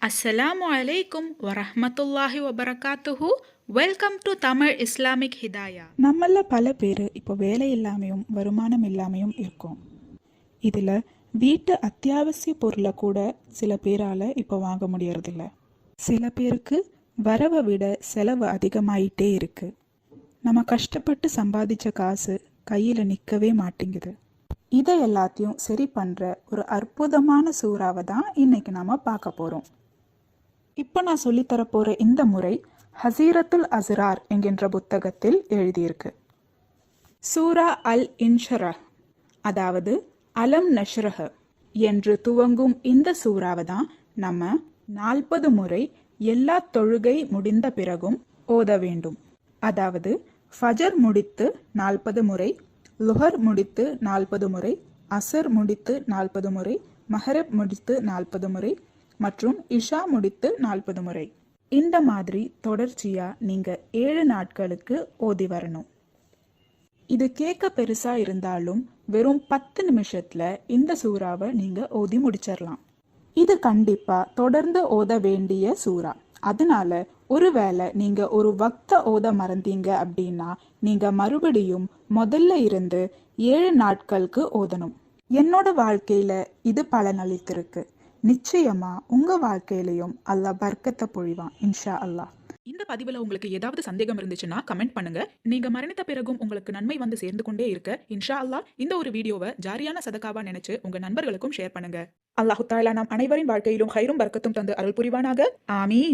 அஸ்ஸலாமு அலைக்கும் வரஹ்மத்துல்லாஹி வபரகாத்துஹு. Welcome to Tamil Islamic Hidaya. நம்மள பல பேர் இப்போ வேலை இல்லாமையும் வருமானம் இல்லாமையும் இருக்கோம். இதில் வீட்டு அத்தியாவசிய பொருளை கூட சில பேரால் இப்போ வாங்க முடியறதில்ல. சில பேருக்கு வரவை விட செலவு அதிகமாயிட்டே இருக்கு. நம்ம கஷ்டப்பட்டு சம்பாதிச்ச காசு கையில் நிற்கவே மாட்டேங்குது. இதை எல்லாத்தையும் சரி பண்ணுற ஒரு அற்புதமான சூறாவை தான் இன்னைக்கு நாம் பார்க்க போகிறோம். இப்போ நான் சொல்லித்தரப்போகிற இந்த முறை ஹசீரத்துல் அஸ்ரார் என்கின்ற புத்தகத்தில் எழுதியிருக்கு. சூரா அல் இன்ஷரஹ், அதாவது அலம் நஷ்ரஹ் என்று துவங்கும் இந்த சூறாவை தான் நம்ம 40 முறை எல்லா தொழுகை முடிந்த பிறகும் ஓத வேண்டும். அதாவது ஃபஜர் முடித்து 40 முறை, லுஹர் முடித்து 40 முறை, அசர் முடித்து 40 முறை, மஹரிப் முடித்து 40 முறை மற்றும் இஷா முடித்து 40 முறை. இந்த மாதிரி தொடர்ச்சியா நீங்க 7 நாட்களுக்கு ஓதி வரணும். இது கேட்க பெருசா இருந்தாலும் வெறும் 10 நிமிஷத்துல இந்த சூறாவை நீங்க ஓதி முடிச்சிடலாம். இது கண்டிப்பா தொடர்ந்து ஓத வேண்டிய சூறா. அதனால ஒருவேளை நீங்க ஒரு வக்த ஓத மறந்தீங்க அப்படின்னா நீங்க மறுபடியும் முதல்ல இருந்து 7 நாட்களுக்கு ஓதணும். என்னோட வாழ்க்கையில இது பலனளித்திருக்கு. நிச்சயமா உங்க வாழ்க்கையிலையும் அல்லாஹ் பர்க்கத்தை பொழிவான் இன்ஷா அல்லாஹ். இந்த பதிவில் உங்களுக்கு ஏதாவது சந்தேகம் இருந்துச்சுன்னா கமெண்ட் பண்ணுங்க. நீங்க மரணித்த பிறகும் உங்களுக்கு நன்மை வந்து சேர்ந்து கொண்டே இருக்க இன்ஷா அல்லாஹ் இந்த ஒரு வீடியோவை ஜாரியான சதகாவா நினைச்சு உங்க நண்பர்களுக்கும் ஷேர் பண்ணுங்க. அல்லாஹு தஆலா நாம் அனைவரின் வாழ்க்கையிலும் ஹைரும் பர்க்கத்தும் தந்து அருள் புரிவானாக. ஆமீன்.